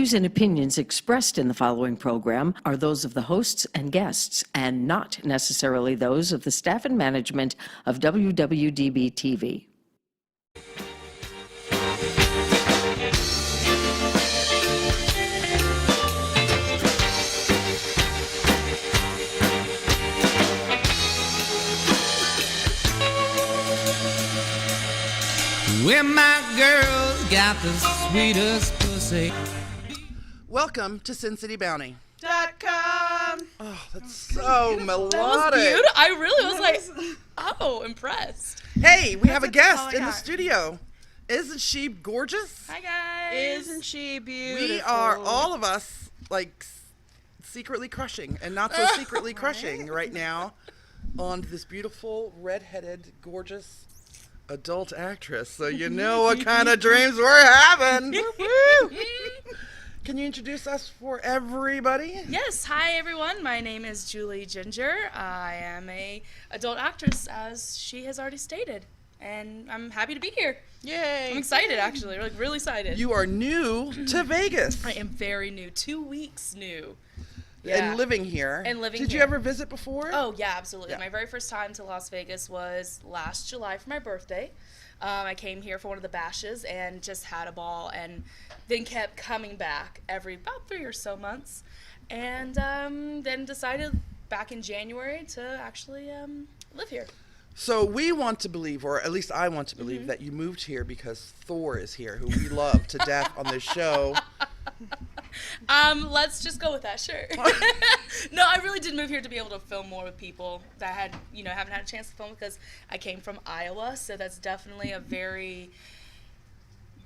views and opinions expressed in the following program are those of the hosts and guests, and not necessarily those of the staff and management of WWDB-TV. Where my girl's got the sweetest pussy. Welcome to SinCityBounty. .com. Oh, that's so melodic. That was beautiful. I really was like, oh, impressed. Hey, we have a guest all I in the got. studio. Isn't she gorgeous? Hi, guys. Isn't she beautiful? We are, all of us, like, secretly crushing, and not so secretly crushing right now on this beautiful, red-headed, gorgeous adult actress. So you know what kind of dreams we're having. Woo-woo. Can you introduce us for everybody? Yes. Hi, everyone. My name is Julie Ginger. I am a adult actress, as she has already stated, and I'm happy to be here. Yay. I'm excited, actually. Like, really excited. You are new to Vegas. I am very new. 2 weeks new. And living here. Did you ever visit before? Oh, yeah, absolutely. Yeah. My very first time to Las Vegas was last July for my birthday. I came here for one of the bashes and just had a ball, and then kept coming back every about 3 or so months. And then decided back in January to actually live here. So we want to believe, or at least I want to believe, that you moved here because Thor is here, who we love to death on this show. Let's just go with that, sure. No, I really did move here to be able to film more with people that had, haven't had a chance to film, because I came from Iowa, so that's definitely a very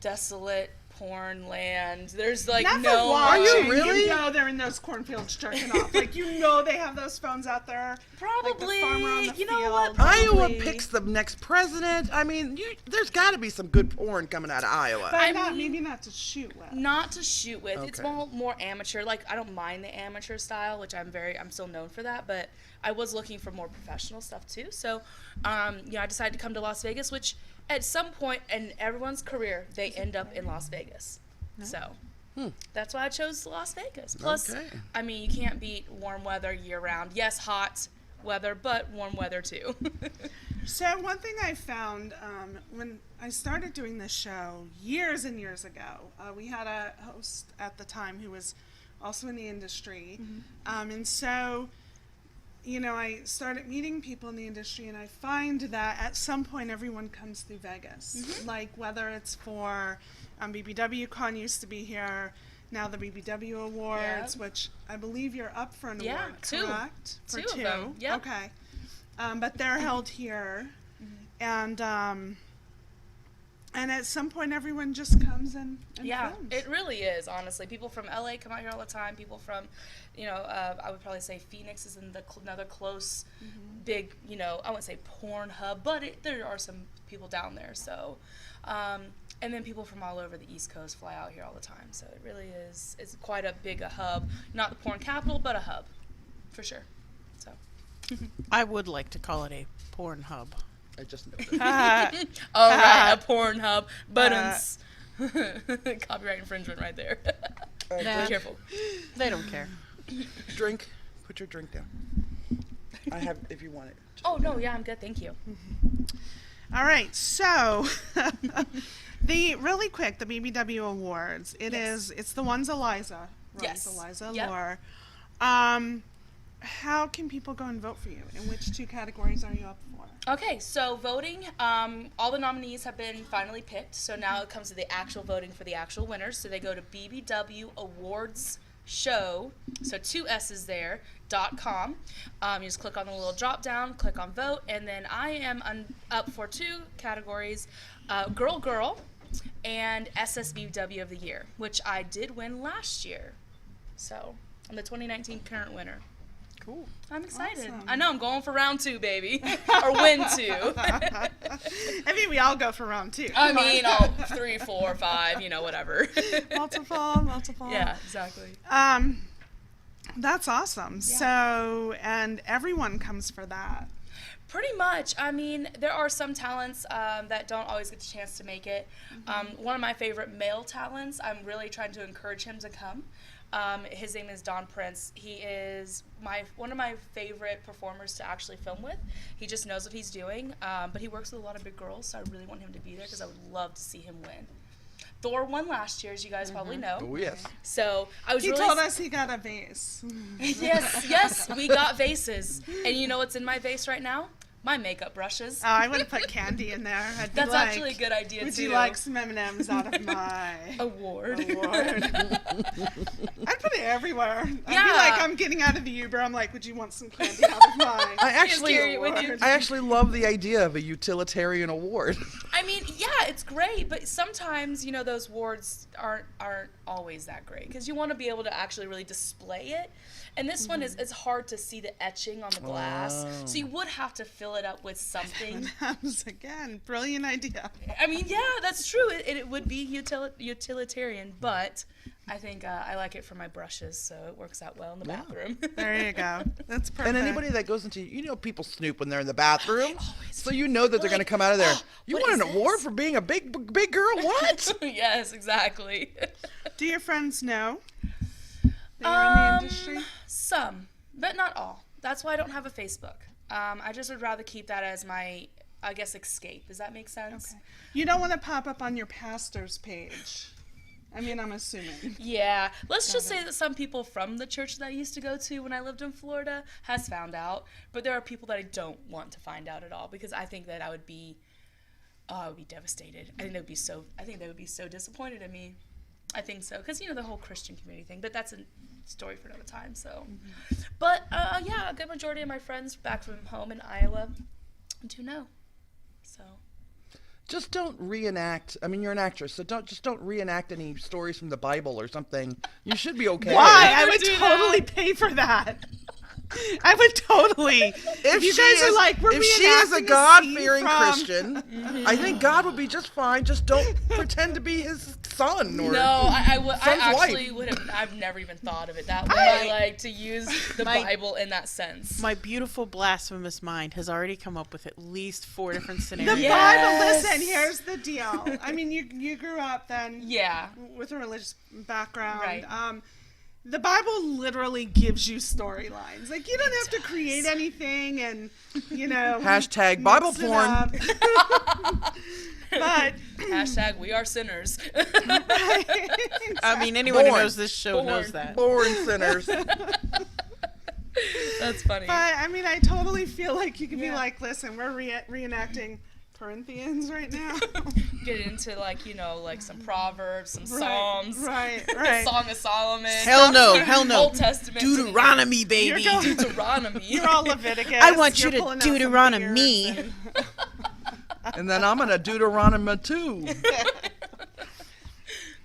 desolate porn land. There's like Not no. for watching. Are you really? You know they're in those cornfields jerking off. Like, you know they have those phones out there. Probably. Like the farmer on the You know field. what? Iowa Probably. picks the next president. I mean, there's got to be some good porn coming out of Iowa. But I mean- maybe not to shoot with. Not to shoot with. It's Okay. more amateur. Like, I don't mind the amateur style, which I'm still known for that, but I was looking for more professional stuff too. So, I decided to come to Las Vegas, which at some point in everyone's career, they end up in Las Vegas. So, that's why I chose Las Vegas. Plus, Okay. I mean, you can't beat warm weather year round. Yes, hot weather, but warm weather too. So one thing I found when I started doing this show years and years ago, we had a host at the time who was also in the industry. And so, I started meeting people in the industry, and I find that at some point everyone comes through Vegas. Like, whether it's for BBW Con used to be here, now the BBW Awards, which I believe you're up for an award, two. correct? For Two of them, yep. Okay. But they're held here, and at some point everyone just comes and films. It really is, honestly. People from LA come out here all the time. People from, I would probably say Phoenix is in another close, big, I wouldn't say porn hub, but there are some people down there. So, and then people from all over the East Coast fly out here all the time. So it really is, it's quite a big hub. Not the porn capital, but a hub, for sure. So. I would like to call it a porn hub. I just know that. All right, a porn hub. Buttons. Copyright infringement right there. Be careful. They don't care. Drink. Put your drink down. I have, if you want it. Oh, no, yeah, I'm good. Thank you. All right, so really quick, the BBW Awards. It's the ones Eliza runs. Yes. Eliza Yep. Lore. How can people go and vote for you? And which two categories are you up for? Okay, so voting, all the nominees have been finally picked, so now it comes to the actual voting for the actual winners. So they go to BBW Awards Show, so 2 S's there, .com. You just click on the little drop down, click on vote, and then I am up for 2 categories, Girl Girl and SSBW of the Year, which I did win last year. So I'm the 2019 current winner. Cool. I'm excited. Awesome. I know, I'm going for round 2, baby. Or win 2. I mean, we all go for round 2. I mean, all 3, 4, 5, whatever. multiple. Yeah, exactly. That's awesome. Yeah. So, and everyone comes for that. Pretty much. I mean, there are some talents that don't always get the chance to make it. One of my favorite male talents, I'm really trying to encourage him to come. His name is Don Prince. He is one of my favorite performers to actually film with. He just knows what he's doing, but he works with a lot of big girls, so I really want him to be there because I would love to see him win. Thor won last year, as you guys probably know. Oh, yes. So I was He really told us he got a vase. yes, we got vases. And you know what's in my vase right now? My makeup brushes. Oh, I would have put candy in there. I'd be That's like, actually a good idea, would too. you like some M&Ms out of my Award. award? I'd put it everywhere. I'd be Yeah. like, I'm getting out of the Uber. I'm like, would you want some candy out of my I actually, carry it with you. I actually love the idea of a utilitarian award. I mean, yeah, it's great, but sometimes, you know, those awards aren't always that great because you want to be able to actually really display it. And this one is it's hard to see the etching on the glass, so you would have to fill it up with something. M&Ms again. Brilliant idea. I mean, yeah, that's true. It would be utilitarian, but I think I like it for my brushes, so it works out well in the bathroom. There you go. That's perfect. And anybody that goes into, people snoop when they're in the bathroom, so you know that they're going to come out of there. You what want is an award this? for being a big girl? What? Yes, exactly. Do your friends know that you're in the industry? Some, but not all. That's why I don't have a Facebook. I just would rather keep that as my, I guess, escape. Does that make sense? Okay. You don't want to pop up on your pastor's page. I mean, I'm assuming. Yeah. Let's just say that some people from the church that I used to go to when I lived in Florida has found out, but there are people that I don't want to find out at all because I think that I would be devastated. I think they would be so disappointed in me. I think so, because the whole Christian community thing. But that's a story for another time. So, but yeah, a good majority of my friends back from home in Iowa do know. So. Just don't reenact. I mean, you're an actress, so don't reenact any stories from the Bible or something. You should be okay. Why? I never would do totally pay for that. I would totally. If you guys are like, we're if she is a reenacting God-fearing scene from- Christian, I think God would be just fine. Just don't pretend to be his son or No, I son's actually wife. would have. I've never even thought of it that way. Like to use the Bible in that sense. My beautiful blasphemous mind has already come up with at least 4 different The scenarios. Bible, listen, here's the deal. I mean, you grew up then Yeah. with a religious background. Right. The Bible literally gives you storylines. Like, you don't have to create anything and, Hashtag Bible mix it porn. up. But Hashtag we are sinners. I mean, anyone who Born. knows this show knows that. Born sinners. That's funny. But I mean, I totally feel like you could be Yeah. like, listen, we're reenacting Corinthians right now. Get into like some Proverbs, some Psalms, Right. Song of Solomon. Hell no. Old Testament. Deuteronomy, baby. You're going- Deuteronomy. You're all Leviticus. I want you You're to pulling out some Deuteronomy. beers and- And then I'm gonna Deuteronomy too.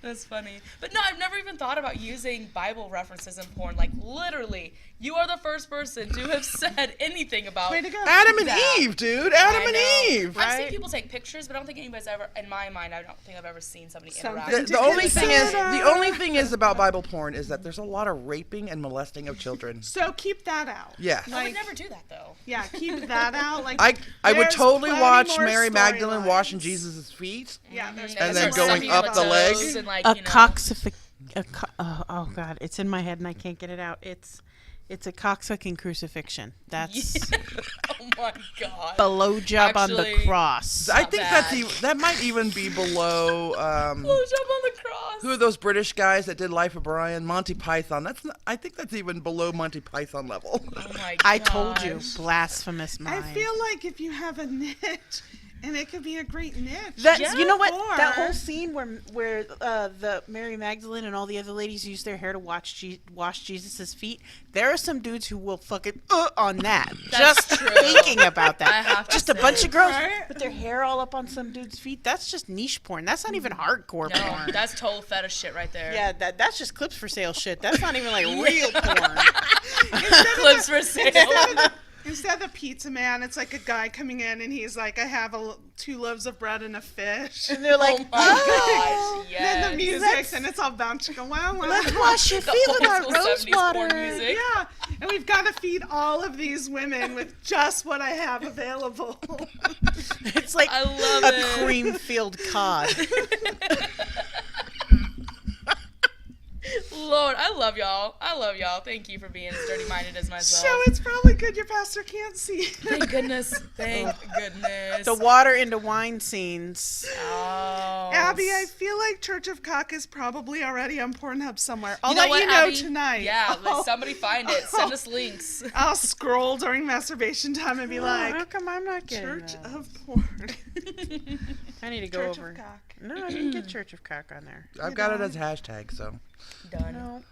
That's funny. But no, I've never even thought about using Bible references in porn. Like, literally, you are the first person to have said anything about Way to go. Adam and that. Eve, dude. Adam I and know. Eve. I've seen right? people take pictures, but I don't think anybody's ever, in my mind, I don't think I've ever seen somebody Something interact. The only thing is, consider. the only thing is about Bible porn is that there's a lot of raping and molesting of children. So keep that out. Yes. I Like, would never do that, though. yeah, keep that out. Like, I would there's totally plenty watch more Mary Magdalene storylines. washing Jesus' feet. Yeah, there's And then plenty going more up the leg. toes and, like, A you know. oh god, it's in my head and I can't get it out. It's a cocksucking crucifixion. That's Oh my god. blowjob on the Actually, cross. I Not think bad. that might even be below. Blowjob on the cross. Who are those British guys that did Life of Brian? Monty Python. I think that's even below Monty Python level. Oh my god. I told you, blasphemous mind. I feel like if you have a niche, and it could be a great niche. That Yeah. you know what? Or- That whole scene where the Mary Magdalene and all the other ladies use their hair to wash Jesus' feet. There are some dudes who will fucking on that. That's just true. thinking about I that. have to Just a say. bunch of girls Right? with their hair all up on some dude's feet. That's just niche porn. That's not even hardcore No, porn. that's total fetish shit right there. Yeah, that's just clips for sale shit. That's not even like real porn. Clips for sale. Instead of the pizza man, it's like a guy coming in and he's like, I have 2 loaves of bread and a fish. And they're like, Oh my gosh, yes. Then the music, and it's all bouncing. Wow, wow. let's wash your feet with our old school rose 70s porn water. music. Yeah, and we've got to feed all of these women with just what I have available. It's like I love a it. cream-filled cod. Lord, I love y'all. Thank you for being as dirty-minded as myself. So it's probably good your pastor can't see. Thank goodness. Thank goodness. The water into wine scenes. Oh. Abby, I feel like Church of Cock is probably already on Pornhub somewhere. I'll You know let what, you know Abby? tonight. Yeah, let I'll- somebody find it. Send us links. I'll scroll during masturbation time and be How like, come I'm not getting Church that? of Porn. I need to go Church over. of Cock. No, I didn't get Church of Cock on there. I've got it as hashtag, so. Done. No.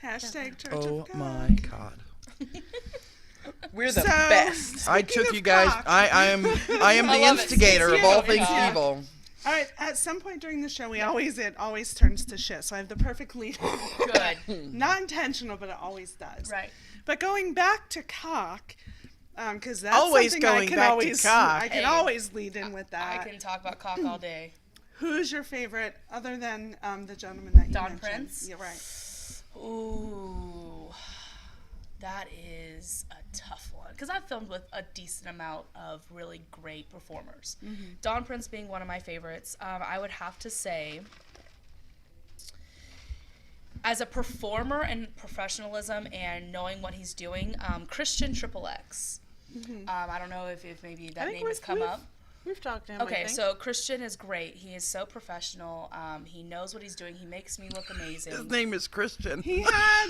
Hashtag Church Oh of Cock. my God. We're the So- best. I Speaking took of you guys. cock. I am I the love it. instigator of It's all you. things Yeah. evil. All right, at some point during the show, it always turns to shit. So I have the perfect lead. Good. Not intentional, but it always does. Right. But going back to cock, because that's Always something I going can back to always, cock. I can Hey, always lead in with I that. can talk about cock all day. Who's your favorite, other than the gentleman that you Don mentioned? Prince? Yeah, right. Ooh, that is a tough one because I've filmed with a decent amount of really great performers. Don Prince being one of my favorites. I would have to say, as a performer and professionalism and knowing what he's doing, Christian Triple X. I don't know if maybe that name has come up. We've talked to him. I Okay, think. so Christian is great. He is so professional. He knows what he's doing. He makes me look amazing. His name is Christian. He had.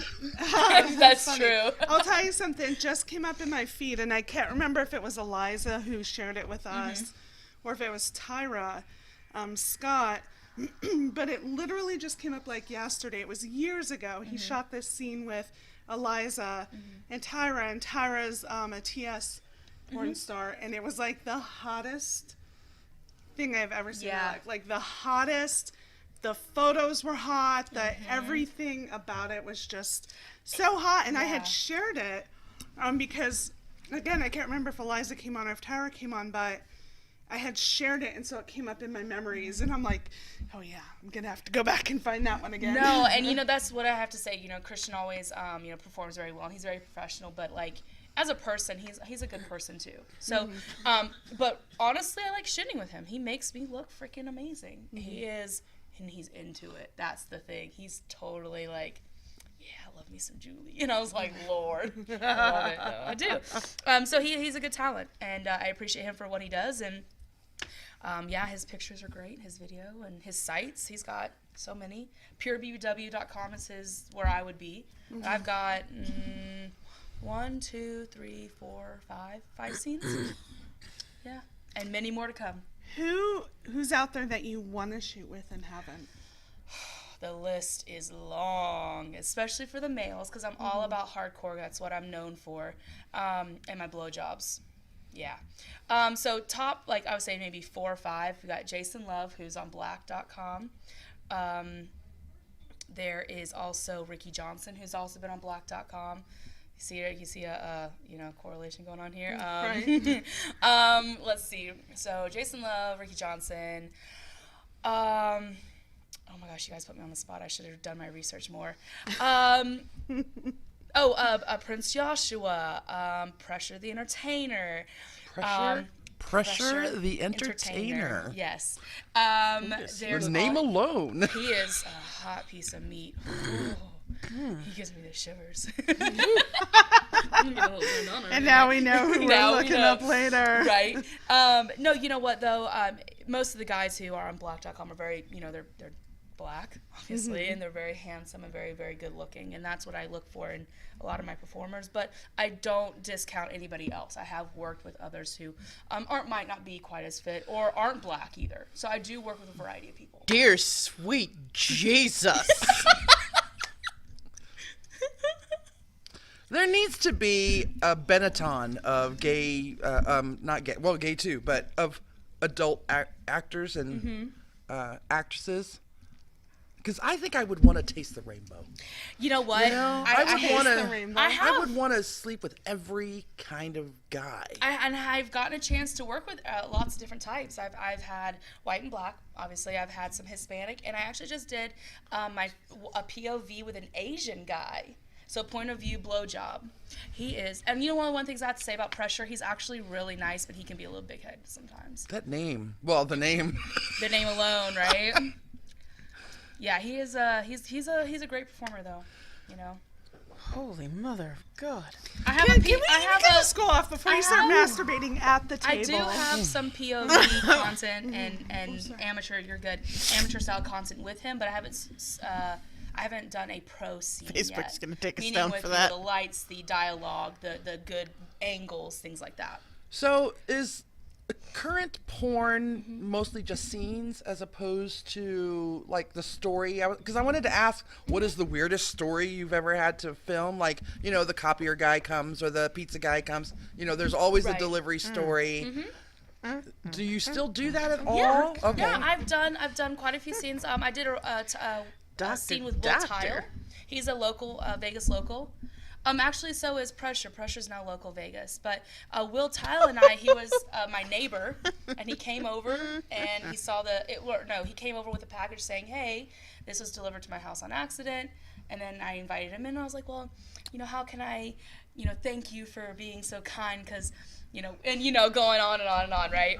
That's funny. true. I'll tell you something. Just came up in my feed, and I can't remember if it was Eliza who shared it with us, or if it was Tyra Scott. But it literally just came up like yesterday. It was years ago. He shot this scene with Eliza and Tyra's a TS porn star, and it was like the hottest thing I've ever seen in my Yeah. life. Like the hottest. The photos were hot. The everything about it was just so hot, and I Yeah. had shared it because, again, I can't remember if Eliza came on or if Tyra came on, but I had shared it, and so it came up in my memories, and I'm like, oh yeah, I'm gonna have to go back and find that one again. No, and that's what I have to say. Christian always performs very well. He's very professional, but like as a person, he's a good person too. So, but honestly, I like shooting with him. He makes me look freaking amazing. He is, and he's into it. That's the thing. He's totally like, yeah, I love me some Julie. And I was like, Lord, I love it. No, I do. So he's a good talent, and I appreciate him for what he does. And his pictures are great, his video and his sites. He's got so many. PureBBW.com is where I would be. I've got 1, 2, 3, 4, 5 scenes. Yeah, and many more to come. Who's out there that you want to shoot with and haven't? The list is long, especially for the males, because I'm all about hardcore. That's what I'm known for, and my blowjobs. Yeah. So top, like I would say maybe 4 or 5. We got Jason Love, who's on black.com. There is also Ricky Johnson, who's also been on black.com. You see a correlation going on here. Right. Let's see. So Jason Love, Ricky Johnson. Oh my gosh, you guys put me on the spot. I should have done my research more. Prince Joshua, Pressure the Entertainer. Pressure the Entertainer. Yes. His There's name all- alone. He is a hot piece of meat. He gives me the shivers. And now we know who we're Now we looking know. up later. Right. No, you know what though? Most of the guys who are on black.com are very, they're black, obviously, and they're very handsome and very, very good looking, and that's what I look for in a lot of my performers. But I don't discount anybody else. I have worked with others who might not be quite as fit or aren't black either. So I do work with a variety of people. Dear sweet Jesus. There needs to be a Benetton of gay, not gay, well, gay too, but of adult actors and actresses Because I think I would want to taste the rainbow. You know what? You know, I would taste want the to. rainbow. I would want to sleep with every kind of guy. And I've gotten a chance to work with lots of different types. I've had white and black. Obviously, I've had some Hispanic, and I actually just did a POV with an Asian guy. So point of view blowjob. He is, and you know one of the things I have to say about Pressure, he's actually really nice, but he can be a little big headed sometimes. That name. Well, the name. The name alone, right? Yeah, he is. He's a great performer, though. You know. Holy mother of God. I have Can a. we get the skull off before you start masturbating at the table? I do have some POV content and amateur. You're good. Amateur style content with him, but I haven't done a pro scene yet. Facebook's gonna take us Meaning down with for that. The lights, the dialogue, the good angles, things like that. So is current porn mostly just scenes as opposed to like the story? Because I wanted to ask, what is the weirdest story you've ever had to film? Like, you know, the copier guy comes or the pizza guy comes. You know, there's always a Right. delivery story. Do you still do that at all? Yeah, Okay. yeah. I've done quite a few scenes. I did a scene with Will Tile. He's a local Vegas local. Actually, so is Pressure. Pressure's now local Vegas. But Will Tile and I, he was my neighbor, and he came over and he saw he came over with a package saying, "Hey, this was delivered to my house on accident." And then I invited him in, and I was like, "Well, you know, how can I, you know, thank you for being so kind?" Because you know, and you know, going on and on and on, right?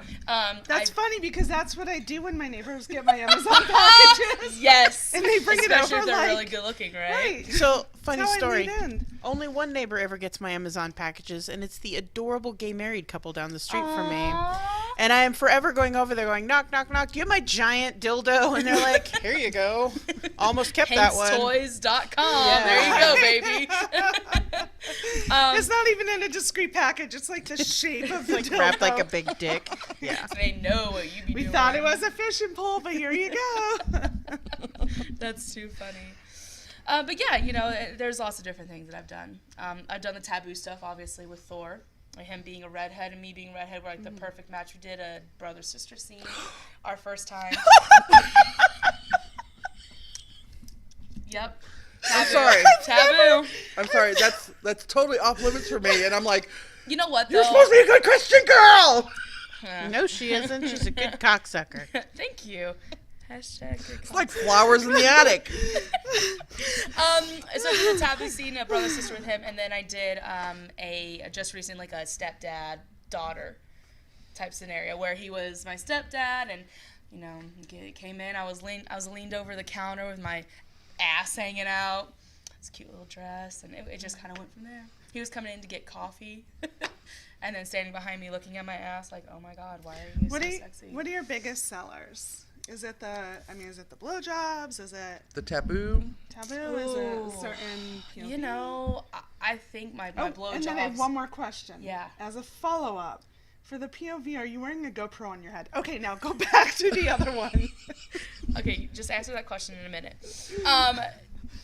That's funny because that's what I do when my neighbors get my Amazon packages. Yes, And they bring it especially over if they're like, really good looking, right? Right. So, funny That's how I story. lead in. Only one neighbor ever gets my Amazon packages, and it's the adorable gay married couple down the street from me. Aww. And I am forever going over there going, knock, knock, knock. Do you have my giant dildo? And they're like, here you go. Almost kept that one. HenceToys.com. Yeah. There you go, baby. It's not even in a discreet package. It's like the shape of the Like dildo. wrapped like a big dick. Yeah. They know what you be We doing. thought it was a fishing pole, but here you go. That's too funny. But yeah, you know, there's lots of different things that I've done. I've done the taboo stuff, obviously, with Thor. Like him being a redhead and me being a redhead were like the perfect match. We did a brother-sister scene our first time. Yep. I'm Taboo. sorry. Taboo. I'm sorry. That's totally off limits for me. And I'm like, You know what, though? you're supposed to be a good Christian girl. No, she isn't. She's a good cocksucker. Thank you. Hashtag good It's like flowers in the attic. So I did a taboo scene, a brother sister with him, and then I did just recently like a stepdad daughter type scenario where he was my stepdad, and you know he came in. I was leaned over the counter with my ass hanging out. It's a cute little dress, and it just kind of went from there. He was coming in to get coffee, and then standing behind me looking at my ass like, oh my God, why are you so sexy? What are your biggest sellers? Is it the blowjobs? Is it The taboo. taboo? Is it certain POV? You know, I think my blowjobs. And then I have one more question. Yeah. As a follow-up, for the POV, are you wearing a GoPro on your head? Okay, now go back to the other one. Okay, just answer that question in a minute.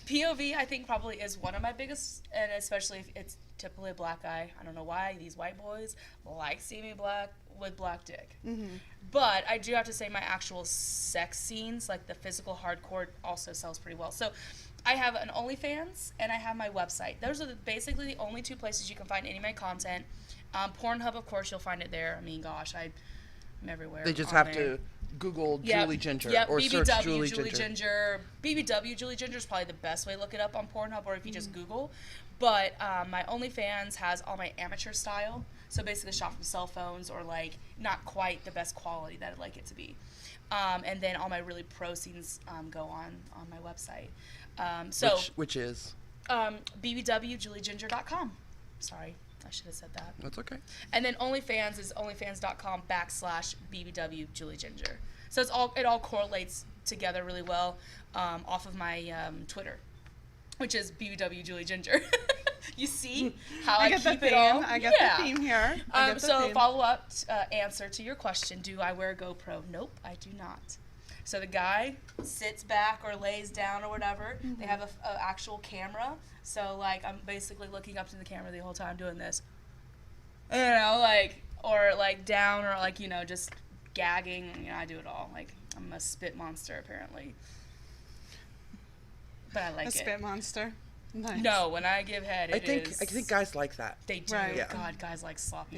POV, I think, probably is one of my biggest, and especially if it's typically a black guy. I don't know why these white boys like seeing me black with black dick. But I do have to say my actual sex scenes, like the physical hardcore, also sells pretty well. So I have an OnlyFans and I have my website. Those are basically the only two places you can find any of my content. Pornhub, of course, you'll find it there. I mean, gosh, I'm everywhere. They just on have there. to Google Yep. Julie Ginger Yep, or BBW, search Julie Julie Ginger. Ginger. BBW Julie Ginger is probably the best way to look it up on Pornhub, or if you just Google. But my OnlyFans has all my amateur style, so basically shot from cell phones or like not quite the best quality that I'd like it to be. And then all my really pro scenes go on my website. Which is? bbwjulieginger.com. Sorry, I should have said that. That's okay. And then OnlyFans is onlyfans.com/bbwjulieginger. So it all correlates together really well off of my Twitter, which is bbwjulieginger. You see how I get keep the it all? theme. I get the theme here. I get the So theme. follow-up answer to your question, do I wear a GoPro? Nope, I do not. So the guy sits back or lays down or whatever. They have a actual camera. So, like, I'm basically looking up to the camera the whole time doing this. You know, like, or, like, down or, like, you know, just gagging. You know, I do it all. Like, I'm a spit monster, apparently. but I like A it. spit monster. Nice. No, when I give head, I think guys like that. they do. Right. Yeah. God, guys like sloppy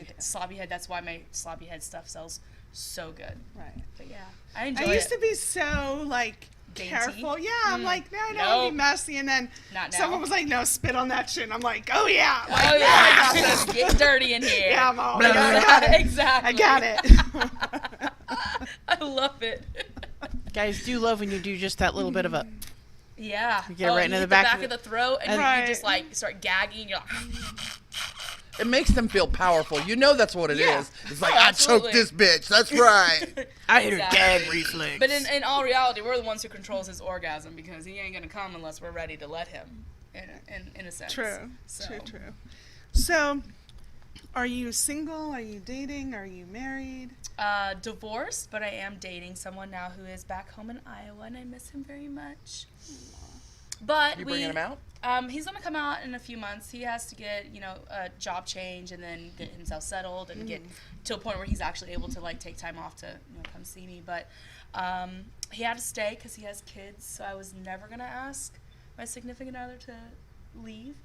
head. That's why my sloppy head stuff sells so good. Right. But yeah, I enjoy I used it. to be so like Dainty? careful. Yeah, I'm like, no, I don't want to Nope. be messy. And then Not now. someone was like, no, spit on that shit. And I'm like, oh yeah, like, Oh I got yeah, this. get dirty in here. Yeah, I'm all. I got it. Exactly. I got it. I love it. Guys do love when you do just that little bit of a. Yeah. You get it right into hit the back of the throat, and Right. you just like start gagging. You're like, It makes them feel powerful. You know that's what it is. Yeah. It's like, Oh, I absolutely. choked this bitch. That's right. I hit Exactly. a gag reflex. But in all reality, we're the ones who controls his orgasm because he ain't gonna come unless we're ready to let him. In a sense. True. So. True. So, are you single? Are you dating? Are you married? Divorced, but I am dating someone now who is back home in Iowa, and I miss him very much. But You bringing him out? He's gonna come out in a few months. He has to get, a job change and then get himself settled and get to a point where he's actually able to like take time off to come see me. But he had to stay because he has kids, so I was never gonna ask my significant other to leave.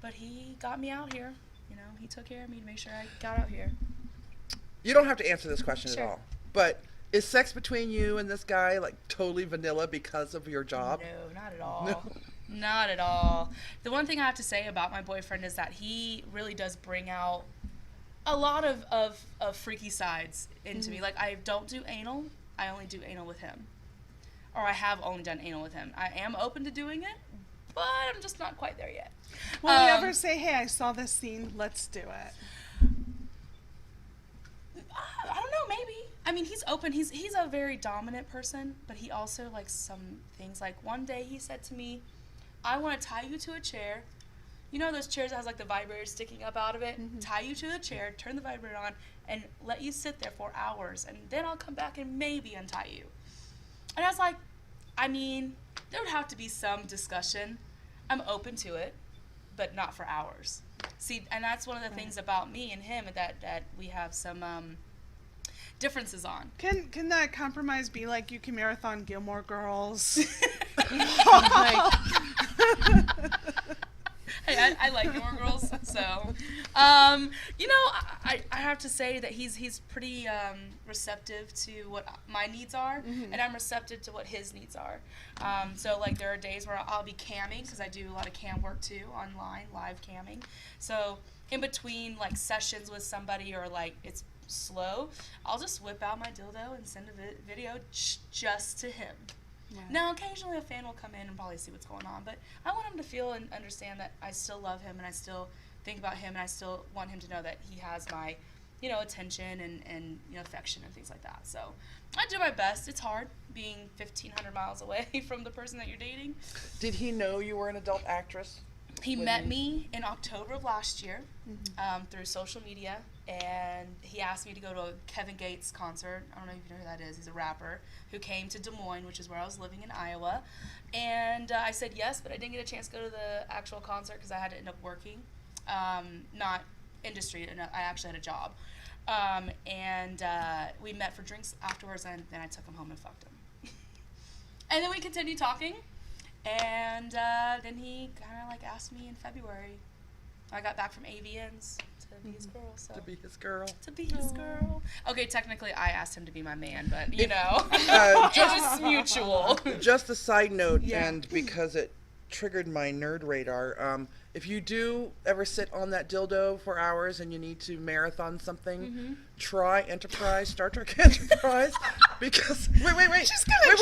But he got me out here. He took care of me to make sure I got out here. You don't have to answer this question Sure. at all. But is sex between you and this guy like totally vanilla because of your job? No, not at all. Not at all. The one thing I have to say about my boyfriend is that he really does bring out a lot of freaky sides into me. Like, I don't do anal. I only do anal with him. Or I have only done anal with him. I am open to doing it, but I'm just not quite there yet. Will you ever say, hey, I saw this scene, let's do it? I don't know, maybe. I mean, he's open. He's a very dominant person, but he also likes some things. Like, one day he said to me, I want to tie you to a chair. You know those chairs that has like the vibrator sticking up out of it? Tie you to the chair, turn the vibrator on, and let you sit there for hours. And then I'll come back and maybe untie you. And I was like, I mean, there would have to be some discussion. I'm open to it, but not for hours. See, and that's one of the things about me and him that we have some differences on. Can that compromise be like you can marathon Gilmore Girls? Hey, I like Gilmore Girls, so I have to say that he's pretty receptive to what my needs are, and I'm receptive to what his needs are. So like there are days where I'll be camming because I do a lot of cam work too online, live camming. So in between like sessions with somebody or like it's slow, I'll just whip out my dildo and send a video just to him. Right. Now, occasionally a fan will come in and probably see what's going on, but I want him to feel and understand that I still love him and I still think about him and I still want him to know that he has my, attention and affection and things like that. So I do my best. It's hard being 1,500 miles away from the person that you're dating. Did he know you were an adult actress? He met me in October of last year through social media, and he asked me to go to a Kevin Gates concert. I don't know if you know who that is. He's a rapper who came to Des Moines, which is where I was living in Iowa. And I said yes, but I didn't get a chance to go to the actual concert because I had to end up working, not industry. I actually had a job. And we met for drinks afterwards, and then I took him home and fucked him. And then we continued talking. And then he kind of like asked me in February. I got back from AVNs to be his girl. So. To be his girl. To be his girl. Okay, technically I asked him to be my man, but it was mutual. Just a side note, and because it triggered my nerd radar, if you do ever sit on that dildo for hours and you need to marathon something, try Enterprise, Star Trek Enterprise, because wait, She's gonna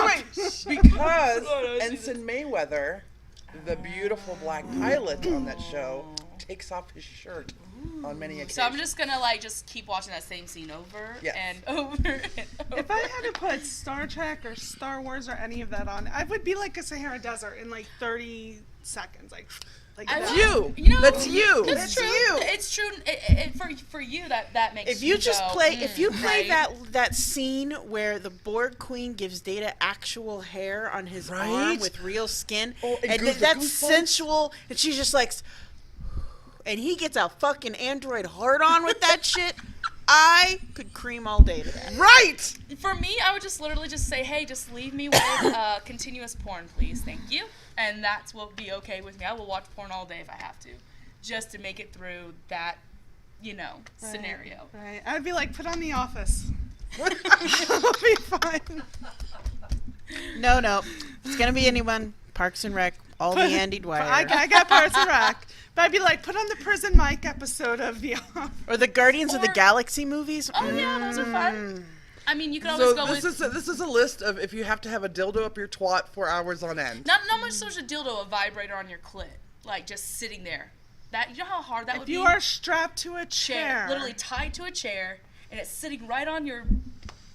wait, because Ensign Mayweather, the beautiful black pilot on that show, takes off his shirt on many occasions. So I'm just gonna just keep watching that same scene over and over and over. If I had to put Star Trek or Star Wars or any of that on, I would be like a Sahara Desert in like 30 seconds. That's that. you. That's you. That's true. It's true. For you that makes. If you just go, play, if you play right? that scene where the Borg Queen gives Data actual hair on his arm Right? with real skin, Oh, and and goose- the that's goosebumps. sensual, and she's just like, and he gets a fucking android hard on with that shit. I could cream all day today. Right. For me, I would just literally just say, hey, just leave me with continuous porn, please. Thank you. And that's what would be okay with me. I will watch porn all day if I have to, just to make it through that, scenario. Right. I'd be like, put on The Office. It'll be fine. No. It's going to be anyone. Parks and Rec. All the Andy Dwyer. I got Parts and Rec. But I'd be like, put on the Prison Mike episode of The Office. Or the Guardians of the Or- Galaxy movies. Oh, yeah, those are fun. I mean, you can always So go with... this is a list of if you have to have a dildo up your twat for hours on end. Not much so much a dildo, a vibrator on your clit. Like, just sitting there. That, you know how hard that would If be? you are strapped to a chair. Literally tied to a chair, and it's sitting right on your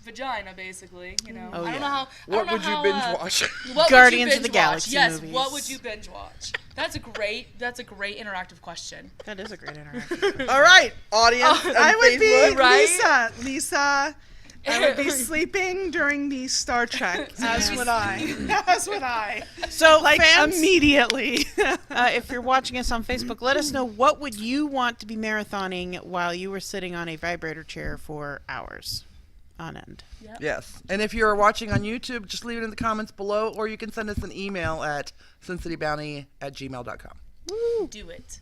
vagina, basically. Oh, I don't yeah. know how. What would you binge watch? What Guardians would of you the binge watch? Galaxy Yes. movies. What would you binge watch? That's a great interactive question. That is a great interaction. All right, audience. on I would Facebook. be right? Lisa. I would be sleeping during the Star Trek, as would I. As would I. So, Like, fans, immediately. if you're watching us on Facebook, let us know what would you want to be marathoning while you were sitting on a vibrator chair for hours on end. Yes. And if you're watching on YouTube, just leave it in the comments below, or you can send us an email at SinCityBounty@gmail.com. Do it.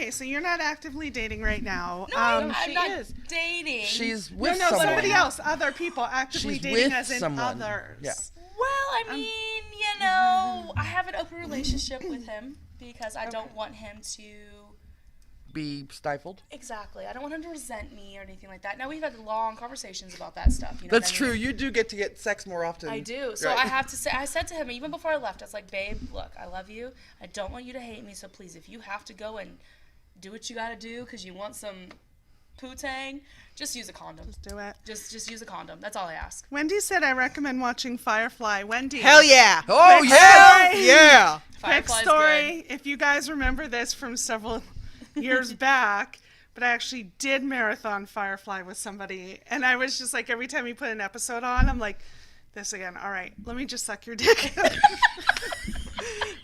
So you're not actively dating right now. No, I'm she not is. dating. She's No, with no, someone. somebody else, other people actively She's dating with as in someone. others. Yeah. Well, I mean, I have an open relationship with him because I don't want him to. Be stifled. Exactly. I don't want him to resent me or anything like that. Now, we've had long conversations about that stuff. You know That's what I mean? true. You do get to get sex more often. I do. So Right. I have to say, I said to him, even before I left, I was like, babe, look, I love you. I don't want you to hate me. So please, if you have to go and do what you got to do because you want some poo-tang, just use a condom. Do it. Just use a condom. That's all I ask. Wendy said I recommend watching Firefly. Wendy. Hell yeah. Oh, Quick yeah. story. Yeah. Quick Firefly's story. If you guys remember this from several years back, but I actually did marathon Firefly with somebody, and I was just like, every time he put an episode on, I'm like, this again. All right, let me just suck your dick.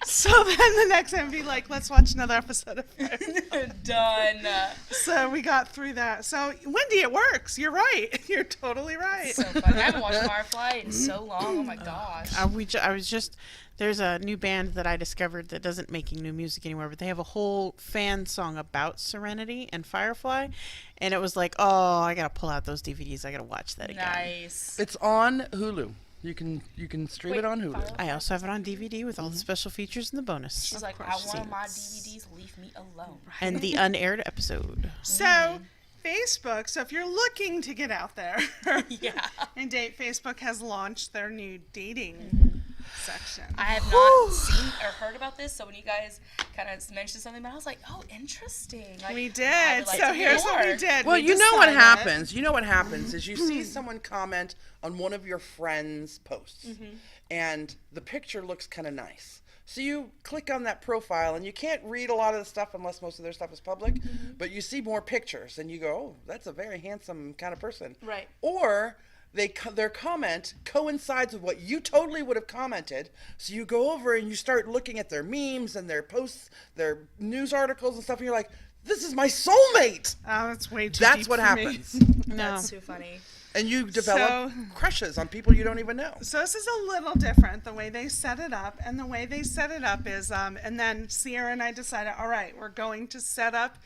So then the next time be like, let's watch another episode of Firefly. Good. Done. So we got through that. So Wendy, it works. You're right. You're totally right. So funny. I haven't watched Firefly in so long. Oh my gosh. I was just there's a new band that I discovered that doesn't making new music anymore, but they have a whole fan song about Serenity and Firefly, and it was like, oh, I gotta pull out those DVDs. I gotta watch that again. Nice. It's on Hulu. You can stream it on Hulu. Firefly? I also have it on DVD with all the special features and the bonus. She's like, I want my DVDs. Leave me alone. And the unaired episode. So Facebook. So if you're looking to get out there Yeah. and date, Facebook has launched their new dating section. I have not seen or heard about this, so when you guys kind of mentioned something, I was like, "Oh, interesting." Like, We I did. would like So to hear here's what we more. did. Well, We you know what decided- happens. You know what happens is you see someone comment on one of your friends' posts, and the picture looks kind of nice. So you click on that profile, and you can't read a lot of the stuff unless most of their stuff is public, but you see more pictures, and you go, oh, that's a very handsome kind of person. Right. Or their comment coincides with what you totally would have commented, so you go over and you start looking at their memes and their posts, their news articles and stuff, and you're like, this is my soulmate! Oh, that's way too That's deep what for me. happens. No. That's too funny. And you develop So- crushes on people you don't even know. So this is a little different, the way they set it up. And the way they set it up is, and then Sierra and I decided, all right, we're going to set up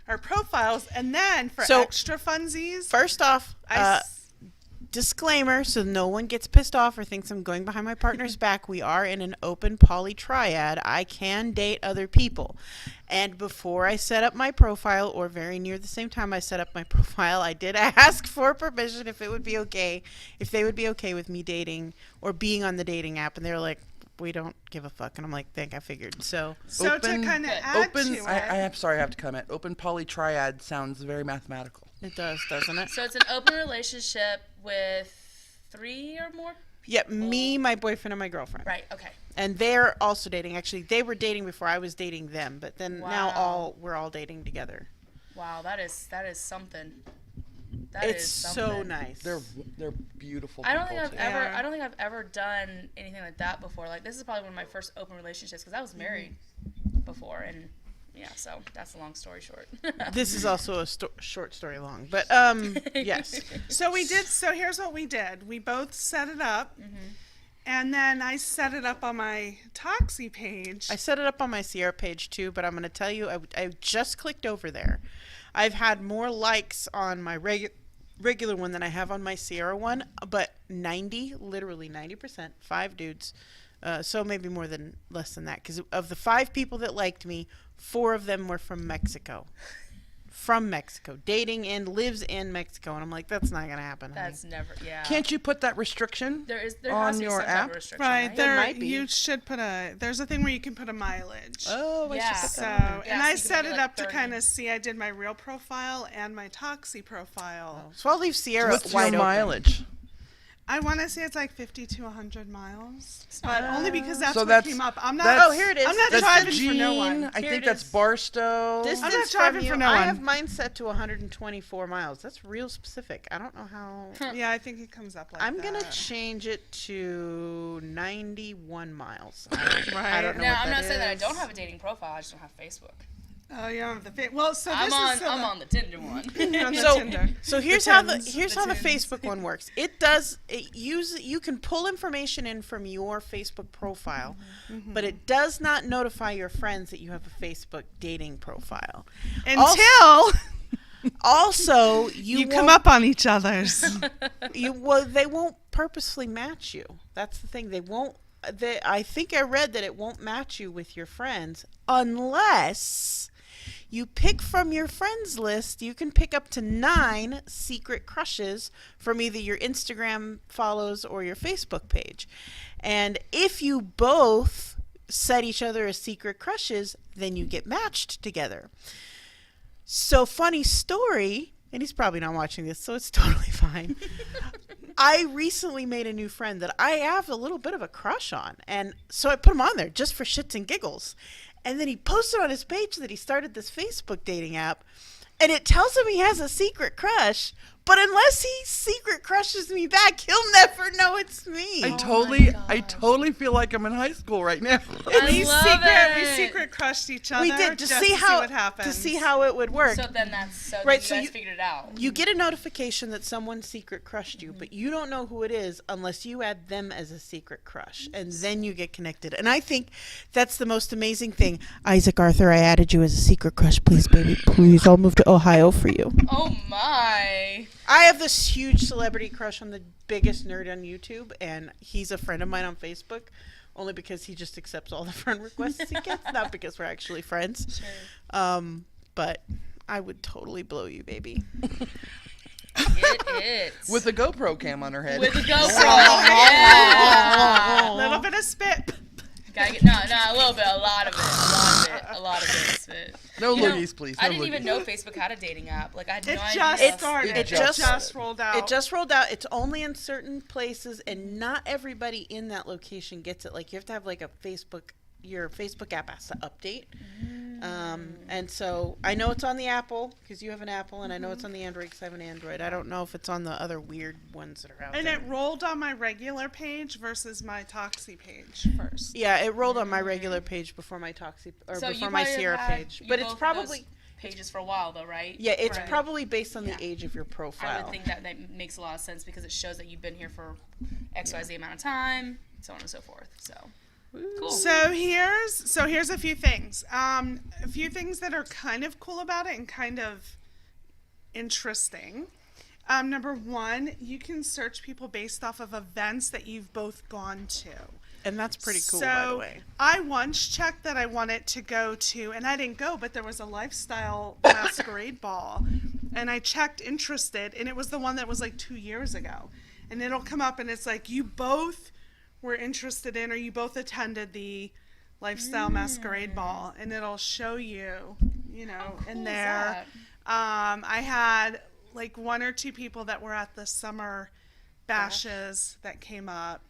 our profiles. And then for So- extra funsies, First off, disclaimer, so no one gets pissed off or thinks I'm going behind my partner's back. We are in an open poly triad. I can date other people. And before I set up my profile, or very near the same time I set up my profile, I did ask for permission if it would be okay, if they would be okay with me dating or being on the dating app. And they were like, we don't give a fuck. And I'm like, I figured. So so to kind of add to it. I'm sorry, I have to comment. Open poly triad sounds very mathematical. it does, doesn't it? So it's an open relationship with 3 or more. Yeah, me, my boyfriend, and my girlfriend. Right. Okay. And they're also dating. Actually, they were dating before I was dating them, but then now Wow. we're all dating together. Wow. That is something. That It's is so something. nice. They're beautiful. I don't think people, I've too. ever. Yeah. I don't think I've ever done anything like that before. Like this is probably one of my first open relationships because I was married before, and Yeah, so that's a long story short. This is also a short story long, but yes. So here's what we did. We both set it up, and then I set it up on my Toxie page. I set it up on my Sierra page too, but I'm going to tell you, I just clicked over there. I've had more likes on my regular one than I have on my Sierra one, but literally 90%, 5 dudes. So maybe less than that, because of the 5 people that liked me, 4 of them were from Mexico. From Mexico, dating and lives in Mexico, and I'm like, that's not gonna happen. That's never, yeah. Can't you put that restriction there has on to be your some type app? of restriction, Right, right? there might be. you should put there's a thing where you can put a mileage. Oh, Yeah. I should put So, that on there. and so I you can set make it it like up to 30. kind of see. I did my real profile and my Toxie profile. So I'll leave Sierra What's wide your open. mileage? I want to say it's like 50 to 100 miles, but only because that's So what that's- came up. I'm not. that's- Oh, here it is. I'm not That's driving Gene. for no one. I Here think it that's is. Barstow. Distance I'm not driving from for you, no I one. have mine set to 124 miles. That's real specific. I don't know how. Yeah, I think it comes up like I'm that. gonna change it to 91 miles. I Right. don't know Now, what I'm that not saying that I is. don't have a dating profile. I just don't have Facebook. Oh, you don't have the well. So I'm this on. is so I'm the- on the Tinder one. you're on the So, Tinder. so here's The how Tins, the the Tins. Facebook one works. You can pull information in from your Facebook profile, but it does not notify your friends that you have a Facebook dating profile. Until Also, you come up on each other's. they won't purposefully match you. That's the thing. They won't. I think I read that it won't match you with your friends unless you pick from your friends list. You can pick up to 9 secret crushes from either your Instagram follows or your Facebook page. And if you both set each other as secret crushes, then you get matched together. So, funny story, and he's probably not watching this, so it's totally fine. I recently made a new friend that I have a little bit of a crush on, and so I put him on there just for shits and giggles. And then he posted on his page that he started this Facebook dating app, and it tells him he has a secret crush, but unless he secret crushes me back, he'll never know it's me. I my totally feel like I'm in high school right now. we love we it. secret crushed each other. We did to just see what happens. to see how it would work. So then that's Right, You so guys you- figured it out. You get a notification that someone secret crushed you, but you don't know who it is unless you add them as a secret crush, and then you get connected. And I think that's the most amazing thing. Isaac Arthur, I added you as a secret crush. Please, baby, please. I'll move to Ohio for you. Oh my. I have this huge celebrity crush on the biggest nerd on YouTube, and he's a friend of mine on Facebook, only because he just accepts all the friend requests he gets, not because we're actually friends. Sure. But I would totally blow you, baby. It is. With a GoPro cam on her head. With the GoPro. Yeah. A little bit of spit. Gotta get, no, a little bit, a lot of it. Spit. No You know, loogies, please. No I didn't loogies. even know Facebook had a dating app. Like I had no It idea. just started. It It just just started. rolled out. It just rolled out. It's only in certain places, and not everybody in that location gets it. Like, you have to have like a your Facebook app has to update. And so I know it's on the Apple because you have an Apple, and I know it's on the Android because I have an Android. I don't know if it's on the other weird ones that are out And there. it rolled on my regular page versus my Toxie page first. Yeah, it rolled on my regular page before my Toxie or So you before my probably Sierra had page. you But it's both of probably those pages for a while though, right? yeah, it's Right. probably based on Yeah. the age of your I profile. would think that makes a lot of sense because it shows that you've been here for XYZ amount of time, so on and so forth. So cool. So here's a few things. A few things that are kind of cool about it and kind of interesting. Number one, you can search people based off of events that you've both gone to. And that's pretty cool, so by the way. I once checked that I wanted to go to, and I didn't go, but there was a lifestyle masquerade ball, and I checked interested, and it was the one that was like 2 years ago. And it'll come up, and it's like you both were interested in, or you both attended the lifestyle masquerade ball, and it'll show you, you know, cool in is there. I had like 1 or 2 people that were at the summer bashes that came up.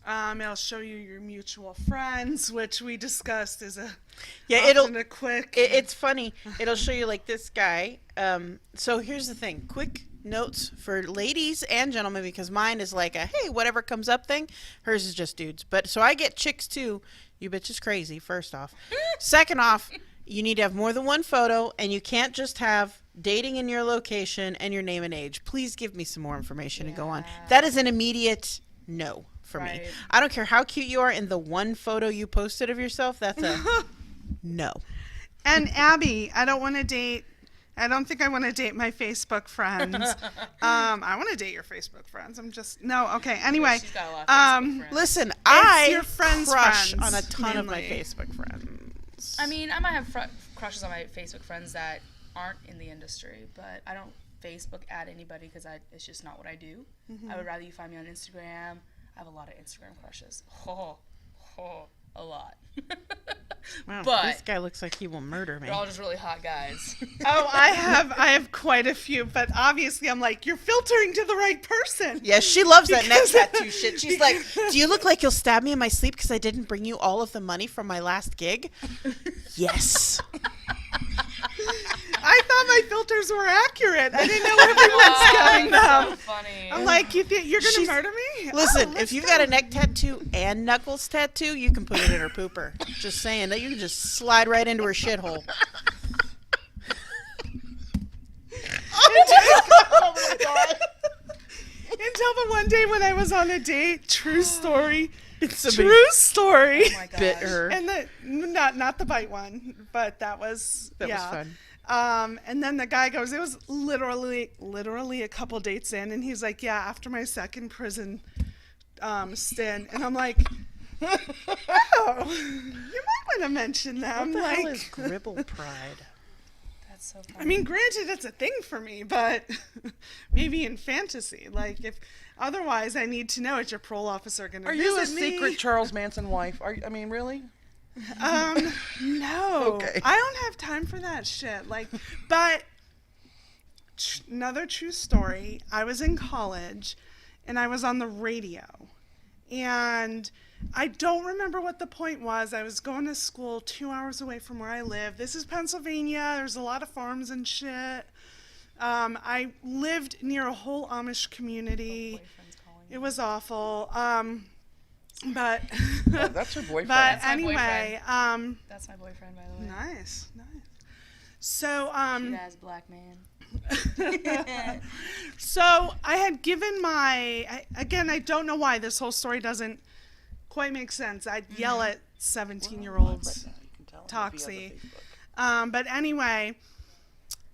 It'll show you your mutual friends, which we discussed is often a quick. It's funny. It'll show you like this guy. So here's the thing. Quick notes for ladies and gentlemen, because mine is like a hey, whatever comes up thing. Hers is just dudes. But so I get chicks too. You bitch is crazy, first off. Second off, You need to have more than one photo, and you can't just have dating in your location and your name and age. Please give me some more information to go on. That is an immediate no for me. Right. I don't care how cute you are in the one photo you posted of yourself. That's a no. And Abby, I don't think I want to date my Facebook friends. I want to date your Facebook friends. Anyway. She's got a lot of Facebook friends. Listen, I your friends' crush friends, on a ton of my mainly. Facebook friends. I mean, I might have crushes on my Facebook friends that aren't in the industry, but I don't Facebook add anybody because it's just not what I do. I would rather you find me on Instagram. I have a lot of Instagram crushes. A lot. Wow, But this guy looks like he will murder me. they're all just really hot guys. Oh, I have quite a few, but obviously I'm like, you're filtering to the right person. Yeah, she loves that neck Because- tattoo shit. She's like, do you look like you'll stab me in my sleep because I didn't bring you all of the money from my last gig? Yes. I thought my filters were accurate. I didn't know everyone's getting so them. funny. I'm like, you're going to She's- murder me? Listen, Oh, if let's you've go. got a neck tattoo and knuckles tattoo, you can put it in her pooper. Just saying that you can just slide right into her shithole. Oh my God. Until the one day when I was on a date, true story, true story. Oh my gosh. Bit her. And not the bite one, but that was That was yeah. fun. And then the guy goes, it was literally a couple dates in, and he's like, yeah, after my second prison stint, and I'm like, oh, you might want to mention that. I'm What the like, hell is gribble pride? That's so funny. I mean, granted, it's a thing for me, but maybe in fantasy. Like, if otherwise, I need to know, is your parole officer going to Are visit you a me? secret Charles Manson wife? Really? No. Okay. I don't have time for that shit. Like, but another true story. I was in college, and I was on the radio, and I don't remember what the point was. I was going to school 2 hours away from where I live. This is Pennsylvania. There's a lot of farms and shit. I lived near a whole Amish community. Boyfriend's calling you. It was awful. But Oh, that's her boyfriend. but That's my anyway, That's my boyfriend, by the way. nice. So Cute ass black man. so I had given again, I don't know why this whole story doesn't quite make sense. I'd yell at 17-year-olds. Toxie. But anyway,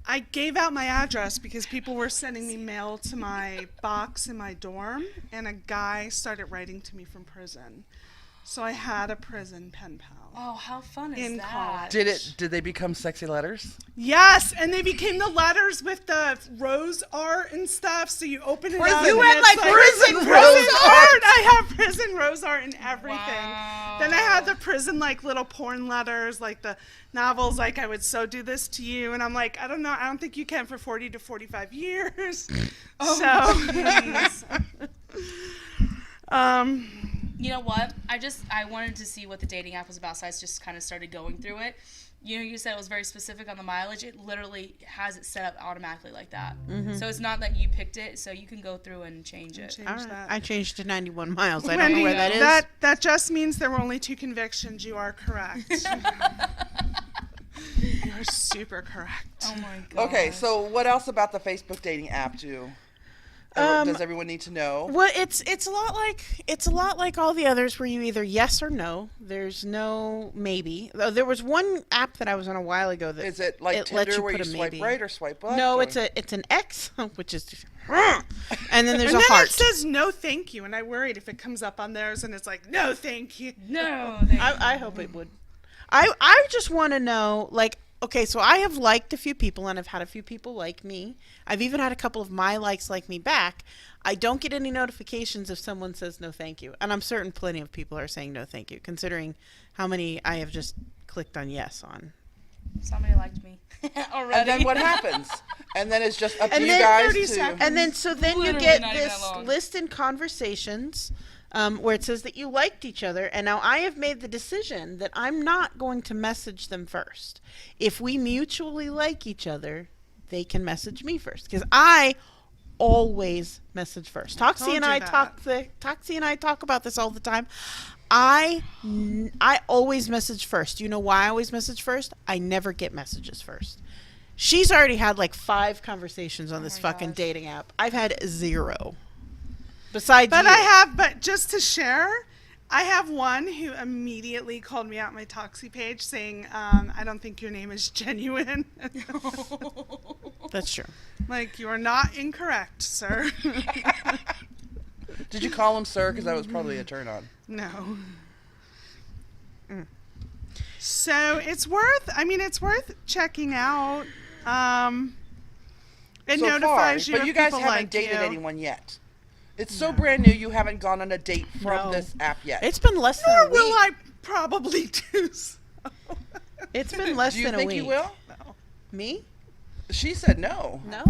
I gave out my address because people were sending me mail to my box in my dorm, and a guy started writing to me from prison. So I had a prison pen pal. Oh, how fun is In that? college. Did they become sexy letters? Yes, and they became the letters with the rose art and stuff. So you open it up. You and had, it's like, prison rose rose art. I have prison rose art and everything. Wow. Then I had the prison like little porn letters, like the novels, like I would so do this to you, and I'm like, I don't know, I don't think you can for 40 to 45 years. You know what? I wanted to see what the dating app was about, so I just kind of started going through it. You know, you said it was very specific on the mileage. It literally has it set up automatically like that. So it's not that you picked it, so you can go through and change it. Change All right. that. I changed to 91 miles. I don't know Wendy, where that is. that just means there were only 2 convictions. You are correct. You're super correct. Oh my god. Okay, so what else about the Facebook dating app does everyone need to know? Well, it's a lot like all the others where you either yes or no. There's no maybe. There was one app that I was on a while ago that Is it like it lets Tinder you where put you a swipe maybe. right or swipe left? No, or- it's an X, which is and then there's And a then heart. it says no thank you, and I worried if it comes up on theirs and it's like no thank you. No. I hope it would. I just want to know, like, okay, so I have liked a few people, and I've had a few people like me. I've even had a couple of my likes like me back. I don't get any notifications if someone says no thank you. And I'm certain plenty of people are saying no thank you, considering how many I have just clicked on yes on. Somebody liked me already. And then what happens? And then it's just up to And you then guys 30 to... seconds. And then so then you Literally get not even this that long. list in conversations where it says that you liked each other. And now I have made the decision that I'm not going to message them first. If we mutually like each other, they can message me first. Because I always message first. Toxie Told and you I that. Toxie and I talk about this all the time. I always message first. You know why I always message first? I never get messages first. She's already had like 5 conversations on this fucking dating app. I've had 0. Besides But you. but just to share, I have one who immediately called me out my Toxie page saying, I don't think your name is genuine. That's true. Like, you are not incorrect, sir. Did you call him sir? Because that was probably a turn on. No. So it's worth checking out. It So notifies far, you but if you guys people haven't like dated you. anyone yet. It's so brand new. You haven't gone on a date from No. this app yet. It's been less than Nor a will week. I probably do so. It's been less Do you than a think week. you will? Me? She said no. No.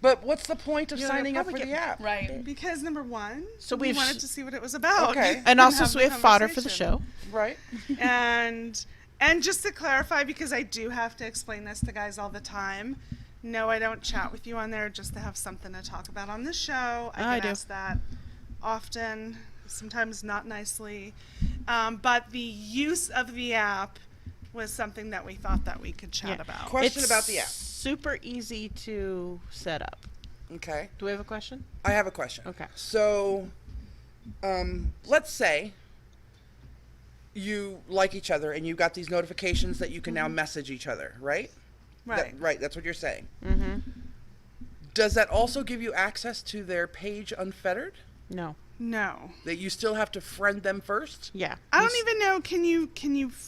But what's the point of You'll signing up for probably the app? Right. Because number one, So we we've wanted to see what it was about. Okay. And also, have so the we have fodder for the conversation. show. Right. And just to clarify, because I do have to explain this to guys all the time, no, I don't chat with you on there just to have something to talk about on the show. I get do. asked that often, sometimes not nicely. But the use of the app was something that we thought that we could chat Yeah. about. Question about the app. Super easy to set up. Okay. Do we have a question? I have a question. Okay. So, let's say you like each other and you got these notifications that you can now message each other, right? Right. Right. That's what you're saying. Mm-hmm. Does that also give you access to their page unfettered? No. No. That you still have to friend them first? Yeah. I don't even know. Can you